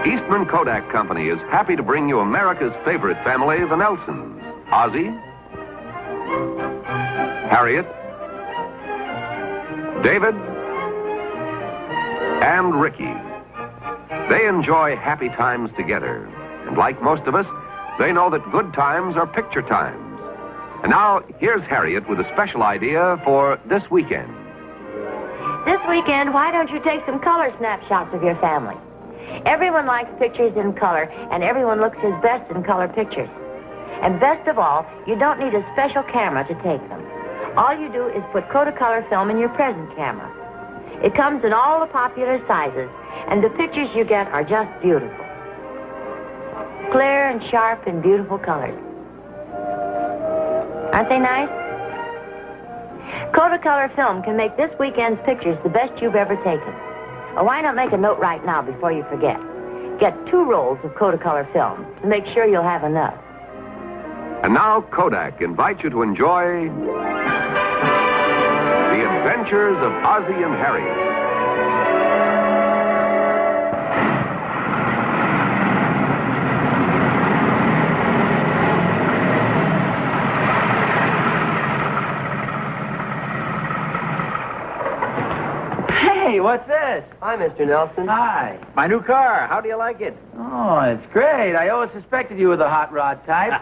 Eastman Kodak Company is happy to bring you America's favorite family, the Nelsons. Ozzie, Harriet, David, and Ricky. They enjoy happy times together. And like most of us, they know that good times are picture times. And now, here's Harriet with a special idea for this weekend. This weekend, why don't you take some color snapshots of your family? Everyone likes pictures in color, and everyone looks his best in color pictures. And best of all, you don't need a special camera to take them. All you do is put Kodacolor film in your present camera. It comes in all the popular sizes, and the pictures you get are just beautiful. Clear and sharp and beautiful colors. Aren't they nice? Kodacolor film can make this weekend's pictures the best you've ever taken. Well, why not make a note right now before you forget? Get 2 rolls of Kodacolor film to make sure you'll have enough. And now Kodak invites you to enjoy The Adventures of Ozzie and Harriet. Hey, what's this? Hi, Mr. Nelson. Hi. My new car. How do you like it? Oh, it's great. I always suspected you were the hot rod type.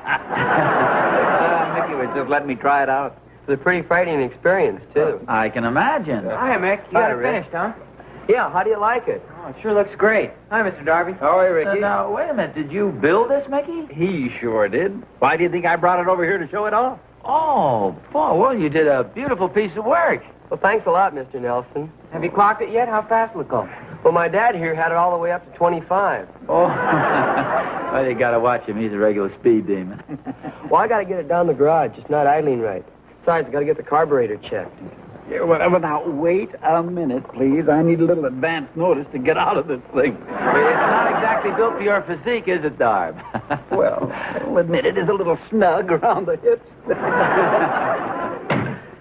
Mickey was just letting me try it out. It's a pretty frightening experience, too. I can imagine. Hi, Mick. You got it finished, huh? Yeah, how do you like it? Oh, it sure looks great. Hi, Mr. Darby. How are you, Ricky? Now, wait a minute. Did you build this, Mickey? He sure did. Why do you think I brought it over here to show it off? Oh, boy, well, you did a beautiful piece of work. Well, thanks a lot, Mr. Nelson. Have you clocked it yet? How fast will it go? Well, my dad here had it all the way up to 25. Oh. Well, you gotta watch him. He's a regular speed demon. Well, I gotta get it down the garage. It's not idling right. Besides, I gotta get the carburetor checked. Yeah, well, now, wait a minute, please. I need a little advance notice to get out of this thing. It's not exactly built for your physique, is it, Darb? Well, I'll admit it is a little snug around the hips.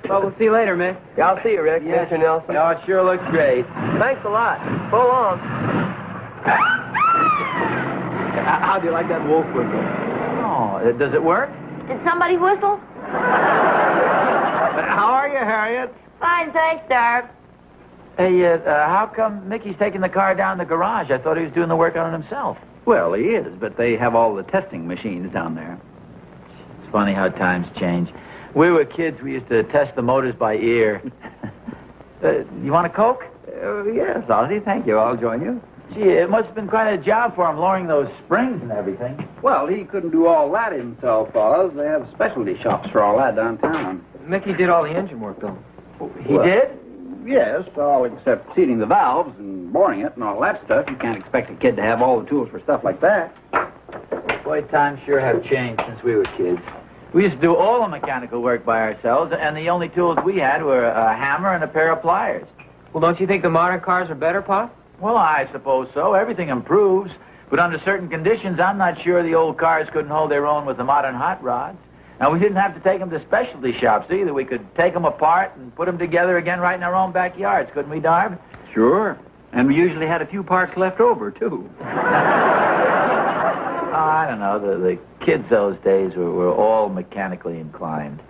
Well, we'll see you later, Mick. Yeah, I'll see you, Rick. Yes. Mr. Nelson. Oh, it sure looks great. Thanks a lot. So long. How do you like that wolf whistle? Oh, does it work? Did somebody whistle? How are you, Harriet? Fine, thanks, Darb. Hey, how come Mickey's taking the car down the garage? I thought he was doing the work on it himself. Well, he is, but they have all the testing machines down there. It's funny how times change. We were kids, we used to test the motors by ear. You want a Coke? Yes, Ozzie, thank you. I'll join you. Gee, it must have been quite a job for him lowering those springs and everything. Well, he couldn't do all that himself, fellas. They have specialty shops for all that downtown. Mickey did all the engine work, though. He did? Yes, all except seating the valves and boring it and all that stuff. You can't expect a kid to have all the tools for stuff like that. Boy, times sure have changed since we were kids. We used to do all the mechanical work by ourselves, and the only tools we had were a hammer and a pair of pliers. Well, don't you think the modern cars are better, Pop? Well, I suppose so. Everything improves. But under certain conditions, I'm not sure the old cars couldn't hold their own with the modern hot rods. Now, we didn't have to take them to specialty shops either. We could take them apart and put them together again right in our own backyards, couldn't we, Darb? Sure. And we usually had a few parts left over, too. I don't know. The kids those days were all mechanically inclined.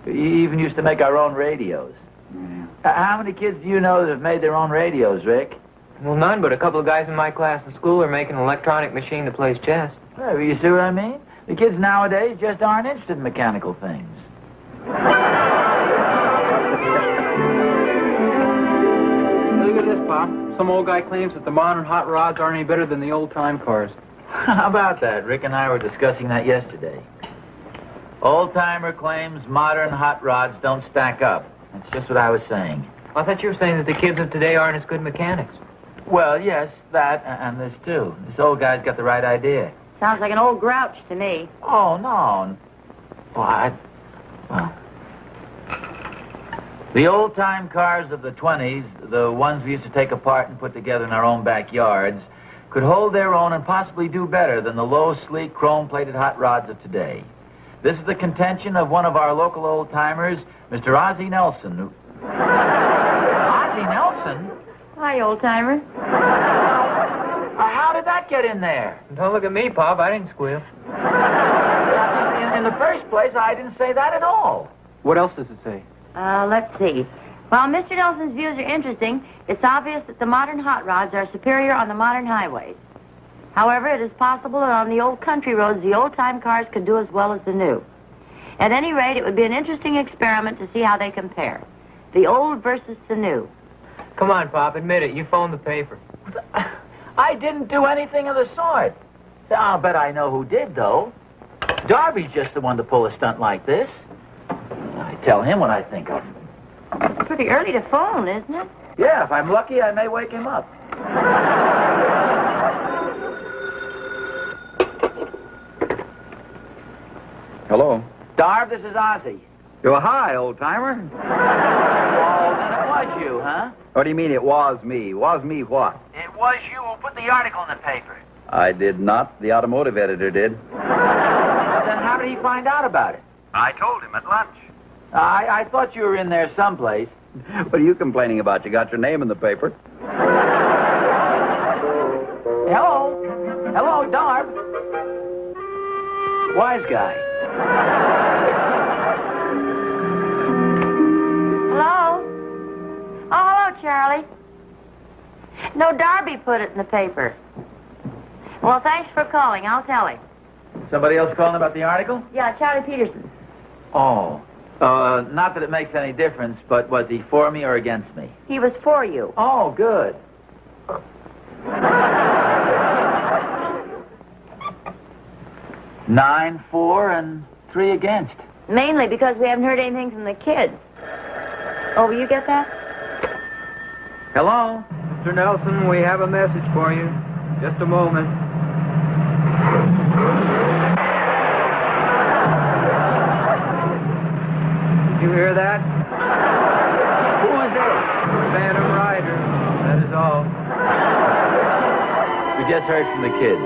We even used to make our own radios. Yeah. How many kids do you know that have made their own radios, Rick? Well, none, but a couple of guys in my class in school are making an electronic machine that plays chess. Well, you see what I mean? The kids nowadays just aren't interested in mechanical things. Look at this, Pop. Some old guy claims that the modern hot rods aren't any better than the old-time cars. How about that? Rick and I were discussing that yesterday. Old-timer claims modern hot rods don't stack up. That's just what I was saying. I thought you were saying that the kids of today aren't as good mechanics. Well, yes, that and this, too. This old guy's got the right idea. Sounds like an old grouch to me. Oh, no. Well, the old-time cars of the 20s, the ones we used to take apart and put together in our own backyards, could hold their own and possibly do better than the low, sleek, chrome-plated hot rods of today. This is the contention of one of our local old-timers, Mr. Ozzie Nelson. Ozzie Nelson? Hi, old-timer. How did that get in there? Don't look at me, Pop. I didn't squeal. In the first place, I didn't say that at all. What else does it say? Let's see. While Mr. Nelson's views are interesting, it's obvious that the modern hot rods are superior on the modern highways. However, it is possible that on the old country roads, the old-time cars could do as well as the new. At any rate, it would be an interesting experiment to see how they compare. The old versus the new. Come on, Pop. Admit it. You phoned the paper. I didn't do anything of the sort. I'll bet I know who did, though. Darby's just the one to pull a stunt like this. I tell him what I think of him. It's pretty early to phone, isn't it? Yeah, if I'm lucky, I may wake him up. Hello. Darb, this is Ozzie. Oh, hi, old-timer. Oh, then it was you, huh? What do you mean it was me? Was me what? It was you who put the article in the paper. I did not. The automotive editor did. Then how did he find out about it? I told him at lunch. I thought you were in there someplace. What are you complaining about? You got your name in the paper. Hello? Hello, Darb? Wise guy. Hello? Oh, hello, Charlie. No, Darby put it in the paper. Well, thanks for calling. I'll tell him. Somebody else calling about the article? Yeah, Charlie Peterson. Oh. Not that it makes any difference, but was he for me or against me? He was for you. Oh, good. 9 for and 3 against. Mainly because we haven't heard anything from the kids. Oh, will you get that? Hello? Mr. Nelson, we have a message for you. Just a moment. Did you hear that? Who is it? Phantom Rider. That is all. We just heard from the kids.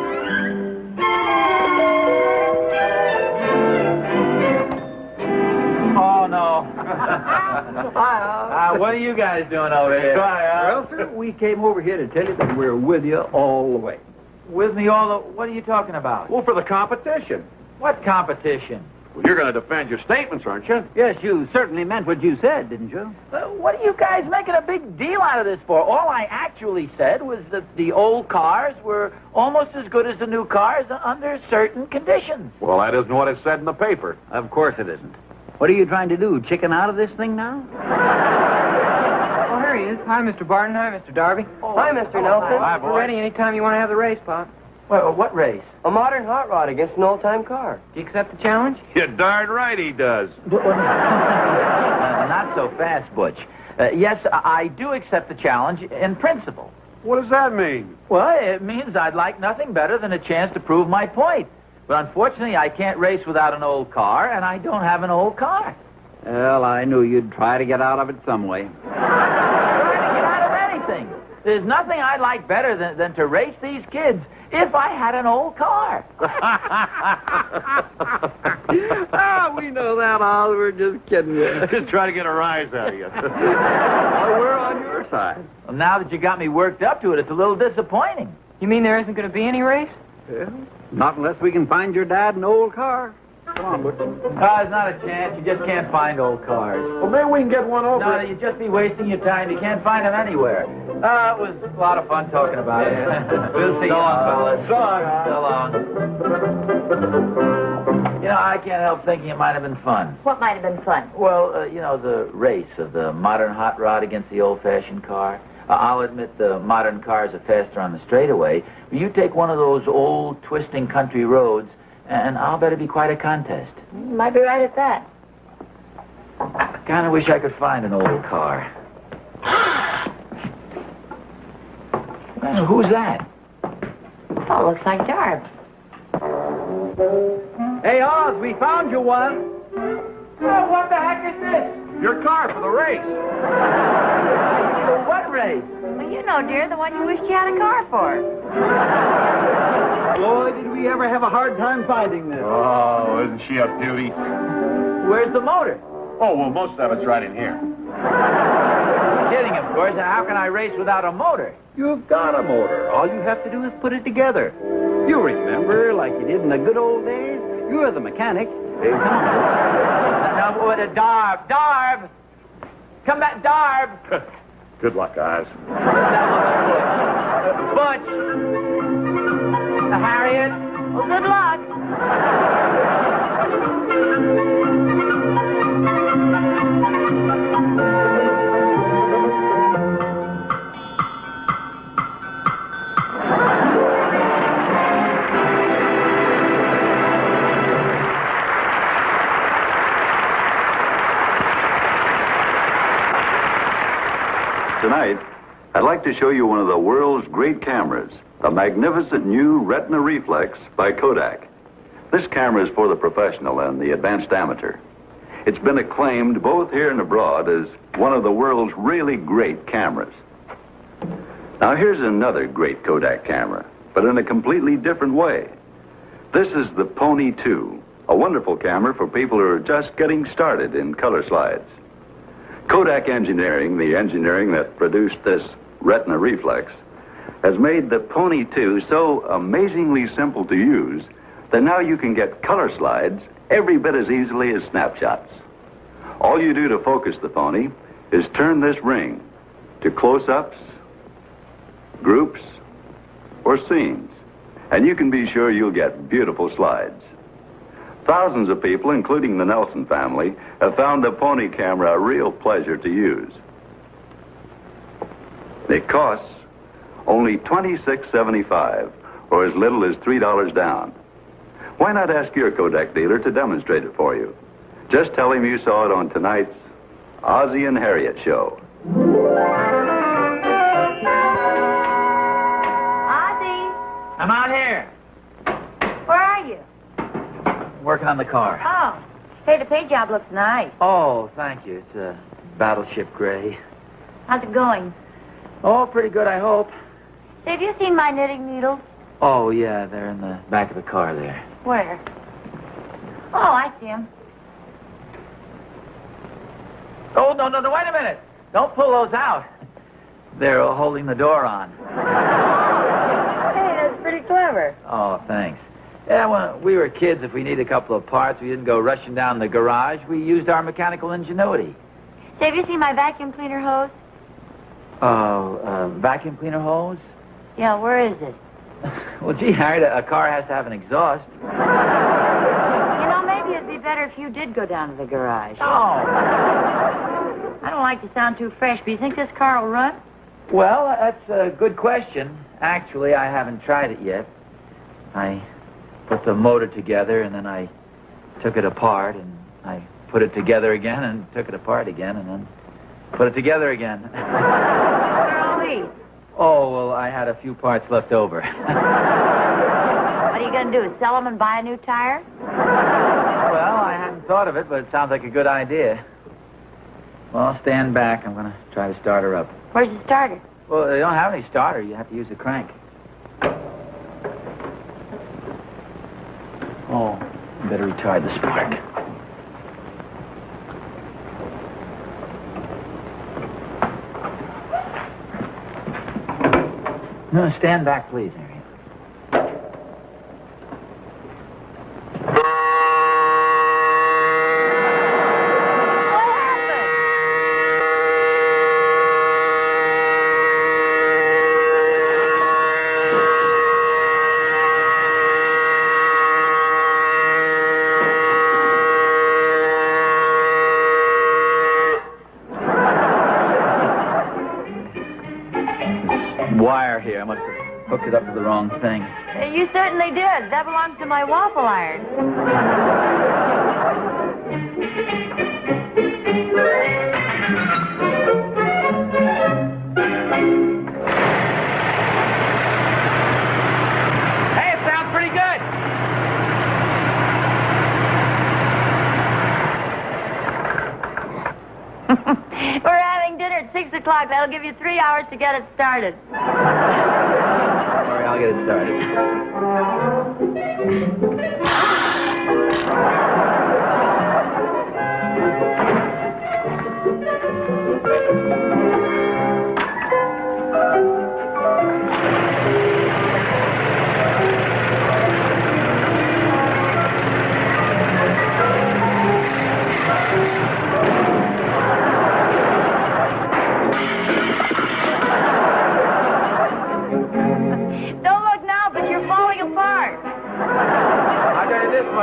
Oh, no. Hi, What are you guys doing over here? Well, sir, we came over here to tell you that we're with you all the way. With me all the... What are you talking about? Well, for the competition. What competition? Well, you're going to defend your statements, aren't you? Yes, you certainly meant what you said, didn't you? What are you guys making a big deal out of this for? All I actually said was that the old cars were almost as good as the new cars under certain conditions. Well, that isn't what it said in the paper. Of course it isn't. What are you trying to do, chicken out of this thing now? Oh, here he is. Hi, Mr. Barton. Hi, Mr. Darby. Hi, Mr. Nelson. Hi, boy. We're ready anytime you want to have the race, Pop. Well, what race? A modern hot rod against an old-time car. Do you accept the challenge? You're darn right he does. Not so fast, Butch. Yes, I do accept the challenge in principle. What does that mean? Well, it means I'd like nothing better than a chance to prove my point. But unfortunately, I can't race without an old car, and I don't have an old car. Well, I knew you'd try to get out of it some way. Trying to get out of anything. There's nothing I'd like better than to race these kids if I had an old car. We know that, Oz. We're just kidding you. Just trying to get a rise out of you. Well, we're on your side. Well, now that you got me worked up to it, it's a little disappointing. You mean there isn't going to be any race? Yeah. Not unless we can find your dad an old car. Come on, Butch. There's not a chance. You just can't find old cars. Well, maybe we can get one over. No, you'd just be wasting your time. You can't find them anywhere. It was a lot of fun talking about it. We'll see you. So long, fellas. So long. You know, I can't help thinking it might have been fun. What might have been fun? Well, the race of the modern hot rod against the old-fashioned car. I'll admit the modern cars are faster on the straightaway. But you take one of those old, twisting country roads, and I'll bet it'd be quite a contest. You might be right at that. I kind of wish I could find an old car. Who's that? Oh, looks like Darb. Hey, Oz, we found you one. Oh, what the heck is this? Your car for the race. For what race? Well, you know, dear, the one you wished you had a car for. Boy, did we ever have a hard time finding this. Oh, isn't she a beauty? Where's the motor? Oh, well, most of it's right in here. Kidding, of course, how can I race without a motor? You've got a motor. All you have to do is put it together. You remember, like you did in the good old days? You're the mechanic. Hey, come on. No, what a Darb! Come back, Darb! Good luck, guys. Butch! Harriet! Well, good luck. Tonight, I'd like to show you one of the world's great cameras, a magnificent new Retina Reflex by Kodak. This camera is for the professional and the advanced amateur. It's been acclaimed both here and abroad as one of the world's really great cameras. Now here's another great Kodak camera, but in a completely different way. This is the Pony 2, a wonderful camera for people who are just getting started in color slides. Kodak Engineering, the engineering that produced this Retina Reflex, has made the Pony 2 so amazingly simple to use that now you can get color slides every bit as easily as snapshots. All you do to focus the Pony is turn this ring to close-ups, groups, or scenes, and you can be sure you'll get beautiful slides. Thousands of people, including the Nelson family, have found the Pony camera a real pleasure to use. It costs only $26.75, or as little as $3 down. Why not ask your Kodak dealer to demonstrate it for you? Just tell him you saw it on tonight's Ozzie and Harriet show. Ozzie, I'm out here, where are you? working on the car. Oh. Hey, the paint job looks nice. Oh, thank you. It's a battleship gray. How's it going? Oh, pretty good, I hope. Say, have you seen my knitting needles? Oh, yeah, they're in the back of the car there. Where? Oh, I see them. Oh, no, wait a minute. Don't pull those out. They're holding the door on. Hey, that's pretty clever. Oh, thanks. Yeah, when we were kids, if we needed a couple of parts, we didn't go rushing down the garage. We used our mechanical ingenuity. Say, have you seen my vacuum cleaner hose? Oh, vacuum cleaner hose? Yeah, where is it? Well, gee, Harriet, a car has to have an exhaust. You know, maybe it'd be better if you did go down to the garage. Oh. I don't like to sound too fresh, but you think this car will run? Well, that's a good question. Actually, I haven't tried it yet. I put the motor together, and then I took it apart, and I put it together again, and took it apart again, and then put it together again. What are all these? Oh, well, I had a few parts left over. What are you going to do, sell them and buy a new tire? Well, I hadn't thought of it, but it sounds like a good idea. Well, stand back. I'm going to try to start her up. Where's the starter? Well, they don't have any starter. You have to use the crank. Oh, better retard the spark. No, stand back, please, Harriet. Wire here. I must have hooked it up to the wrong thing. You certainly did. That belongs to my waffle iron. Hey, it sounds pretty good. We're having dinner at 6 o'clock. That'll give you 3 hours to get it started. Sorry, I'll get it started.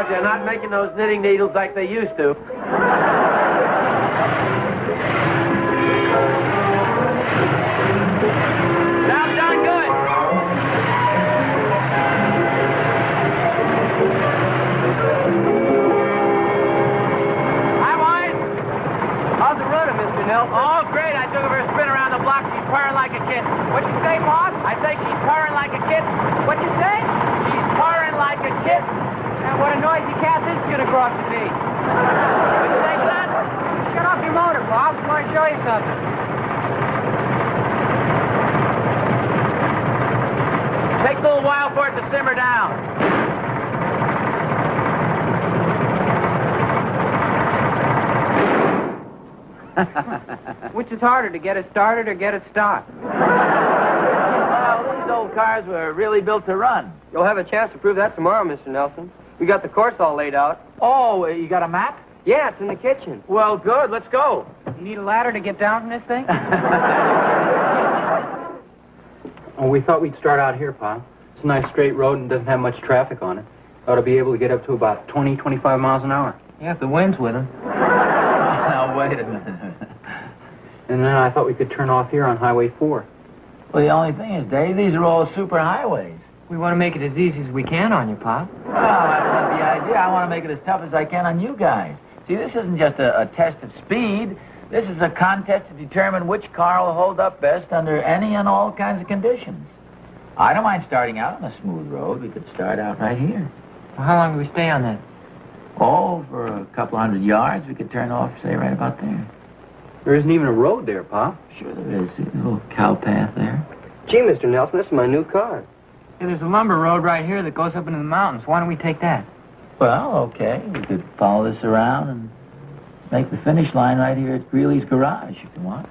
George, they're not making those knitting needles like they used to. Sounds done good. Hi, Wise. How's the rudder, Mr. Nelson? Oh, great. I took her for a spin around the block. She's purring like a kitten. What'd you say, Bob? I say she's purring like a kitten. What'd you say? She's purring like a kitten. And what a noisy cat this is going to grow up to be. What'd you say, son? Shut off your motor, Bob. I want to show you something. Takes a little while for it to simmer down. Which is harder, to get it started or get it stopped? Well, these old cars were really built to run. You'll have a chance to prove that tomorrow, Mr. Nelson. We got the course all laid out. Oh, you got a map? Yeah, it's in the kitchen. Well, good. Let's go. You need a ladder to get down from this thing? Oh, we thought we'd start out here, Pa. It's a nice straight road and doesn't have much traffic on it. Ought to be able to get up to about 20, 25 miles an hour. Yeah, if the wind's with him. Now, wait a minute. And then I thought we could turn off here on Highway 4. Well, the only thing is, Dave, these are all super highways. We want to make it as easy as we can on you, Pop. Well, that's not the idea. I want to make it as tough as I can on you guys. See, this isn't just a test of speed. This is a contest to determine which car will hold up best under any and all kinds of conditions. I don't mind starting out on a smooth road. We could start out right here. Well, how long do we stay on that? Oh, for a couple 100 yards, we could turn off, say, right about there. There isn't even a road there, Pa. Sure there is. There's a little cow path there. Gee, Mr. Nelson, this is my new car. Yeah, there's a lumber road right here that goes up into the mountains. Why don't we take that? Well, okay. We could follow this around and make the finish line right here at Greeley's garage, if you want.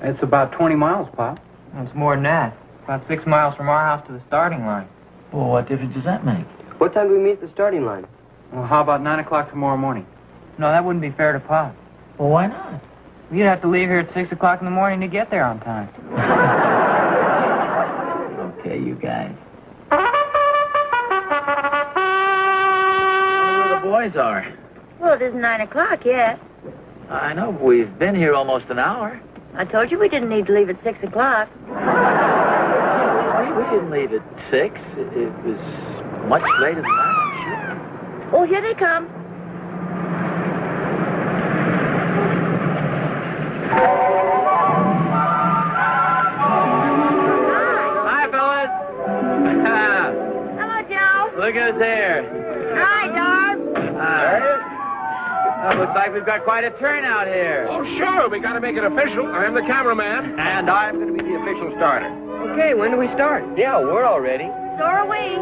It's about 20 miles, Pa. Well, it's more than that. About 6 miles from our house to the starting line. Well, what difference does that make? What time do we meet at the starting line? Well, how about 9 o'clock tomorrow morning? No, that wouldn't be fair to Pop. Well, why not? You'd have to leave here at 6 o'clock in the morning to get there on time. Okay, you guys. Where the boys are. Well, it isn't 9 o'clock yet. I know, but we've been here almost an hour. I told you we didn't need to leave at 6 o'clock. We didn't leave at 6. It was much later than that, I'm sure. Oh, here they come. Hi, fellas. Hello, Joe. Look at us there. Hi, Darb. Looks like we've got quite a turnout here. Oh, sure. We got to make it official. I'm the cameraman. And I'm going to be the official starter. Okay, when do we start? Yeah, we're all ready. So are we.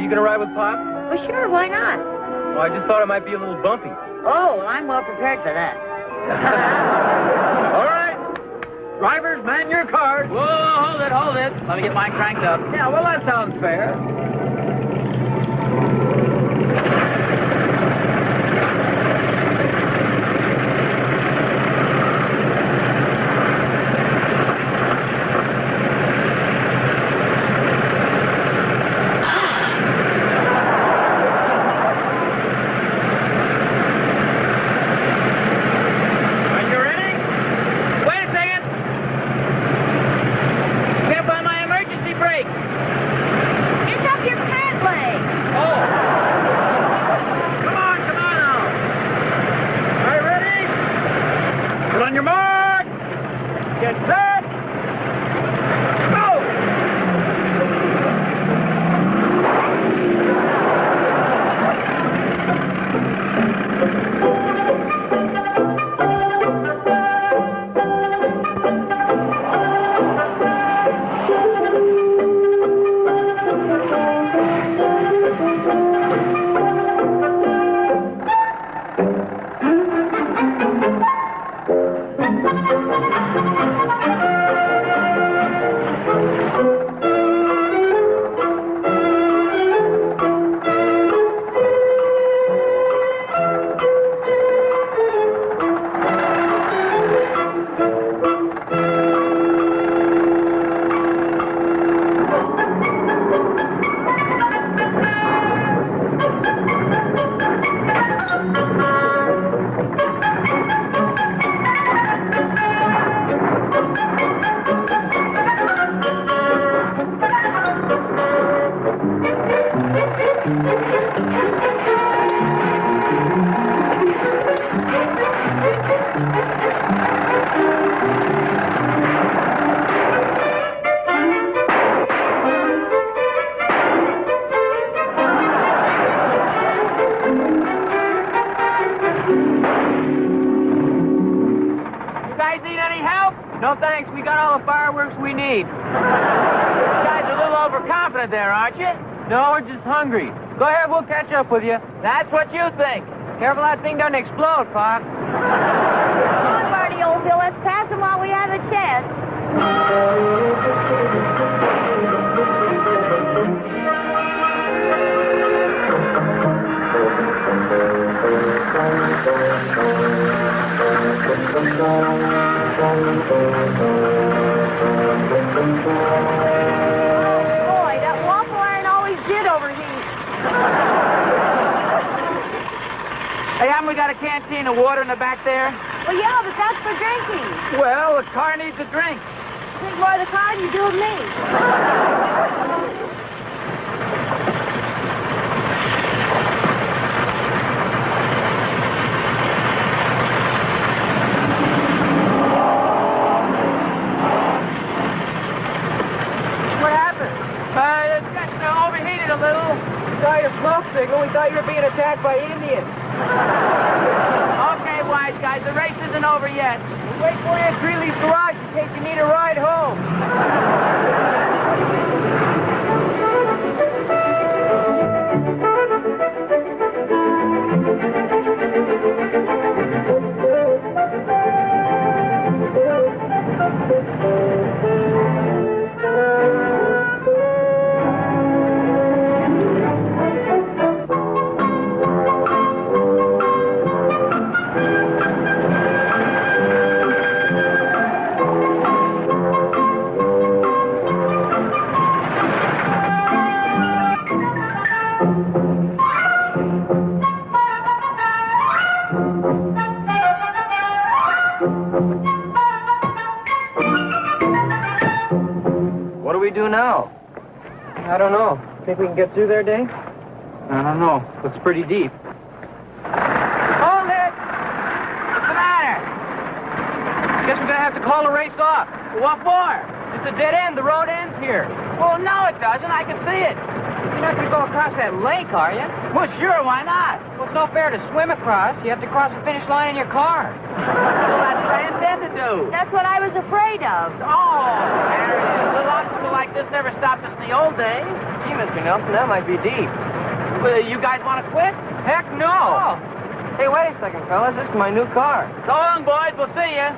You going to ride with Pop? Well, sure, why not? Well, I just thought it might be a little bumpy. Oh, well, I'm well prepared for that. All right. Drivers, man your cars. Whoa, hold it. Let me get mine cranked up. Yeah, well, that sounds fair. Here's up your wanted there, aren't you? No, we're just hungry. Go ahead, we'll catch up with you. That's what you think. Careful that thing doesn't explode, Pop. Come on, Marty, old Bill. Let's pass him while we have a chance. Boy, that waffle iron always did overheat. Hey, haven't we got a canteen of water in the back there? Well, yeah, but that's for drinking. Well, the car needs a drink. Think more of the car than you do of me. What happened? It got overheated a little. Saw your smoke signal. We thought you were being attacked by Indians. Okay, wise guys, the race isn't over yet. Wait for you at Greeley's garage in case you need a ride home. What do we do now? I don't know. Think we can get through there, Dave? I don't know. Looks pretty deep. Hold it! What's the matter? Guess we're gonna have to call the race off. What for? It's a dead end. The road ends here. Well, no, it doesn't. I can see it. You're not gonna go across that lake, are you? Well, sure, why not? Well, it's no fair to swim across. You have to cross the finish line in your car. Well, that's what I intend to do. That's what I was afraid of. Oh, Harriet, little obstacle like this never stopped us in the old days. Gee, Mr. Nelson, that might be deep. Well, you guys want to quit? Heck no! Hey, wait a second, fellas. This is my new car. So long, boys. We'll see you.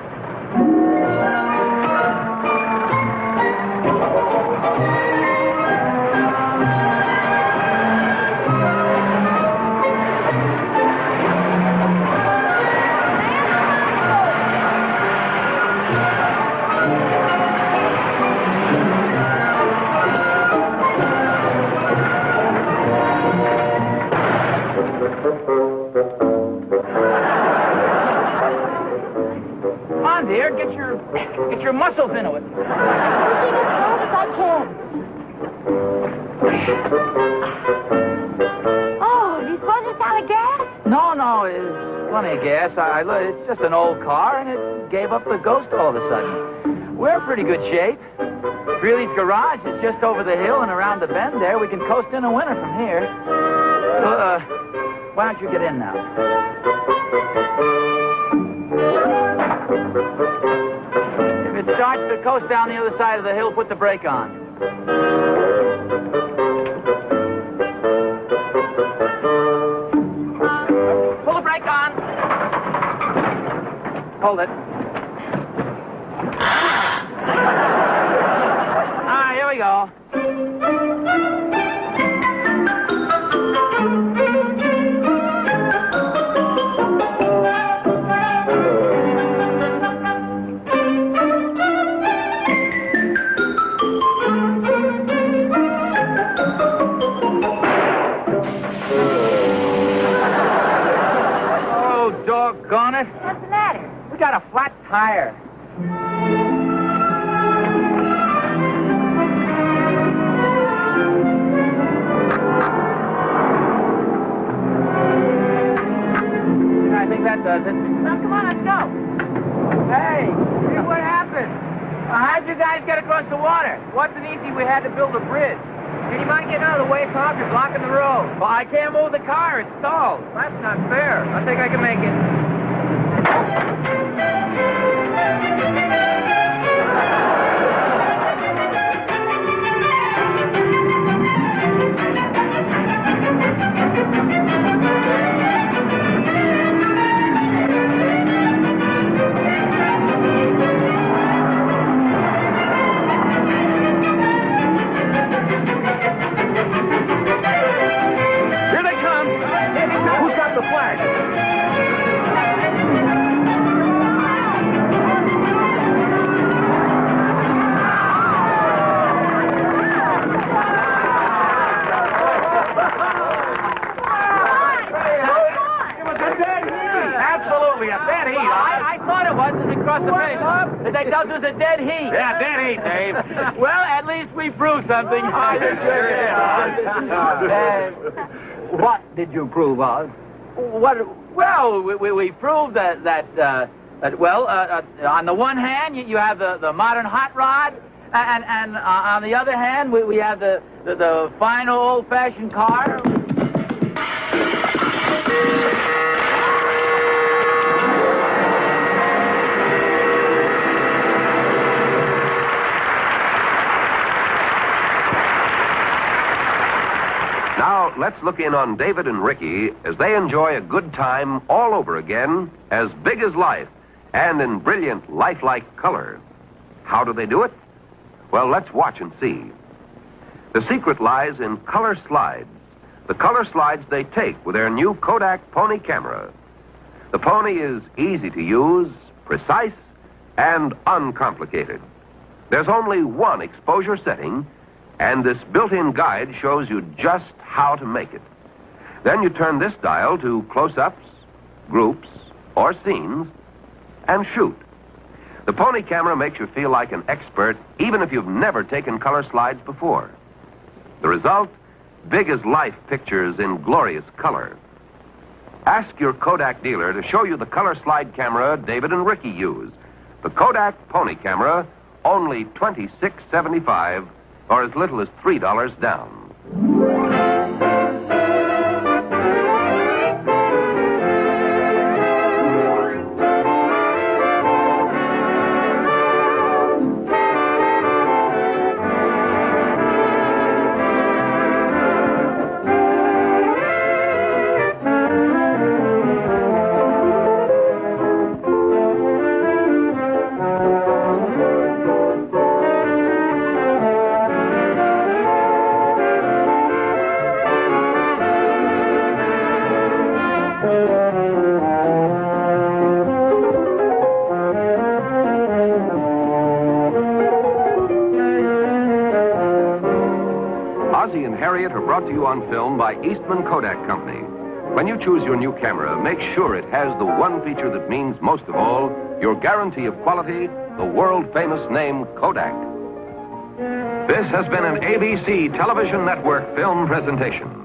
Come on, dear. Get your muscles into it. Pushing as hard as I can. Oh, do you suppose it's out of gas? No, it's plenty of gas. It's just an old car, and it gave up the ghost all of a sudden. We're in pretty good shape. Greeley's garage is just over the hill and around the bend there. We can coast in the winter from here. Why don't you get in now? If it starts to coast down the other side of the hill, put the brake on. Pull the brake on. Hold it. Here we go. Oh, doggone it. What's the matter? We got a flat tire. I think that does it. Well, come on, let's go. Hey, what happened? How'd you guys get across the water? Wasn't easy. We had to build a bridge. Can you mind getting out of the way, Pop? You're blocking the road. Well, I can't move the car. It's stalled. That's not fair. I think I can make it. Oz was a dead heat. Yeah, dead heat, Dave. Well, at least we proved something. What did you prove, Oz? Well, we proved that on the one hand, you have the modern hot rod, and on the other hand, we have the fine old-fashioned car. Now, let's look in on David and Ricky as they enjoy a good time all over again, as big as life, and in brilliant, lifelike color. How do they do it? Well, let's watch and see. The secret lies in color slides. The color slides they take with their new Kodak Pony camera. The Pony is easy to use, precise, and uncomplicated. There's only one exposure setting, and this built-in guide shows you just how to make it. Then you turn this dial to close-ups, groups, or scenes, and shoot. The Pony camera makes you feel like an expert, even if you've never taken color slides before. The result? Big as life pictures in glorious color. Ask your Kodak dealer to show you the color slide camera David and Ricky use. The Kodak Pony camera, only $26.75, or as little as $3 down. Ozzie and Harriet are brought to you on film by Eastman Kodak Company. When you choose your new camera, make sure it has the one feature that means most of all, your guarantee of quality, the world-famous name Kodak. This has been an ABC Television Network film presentation.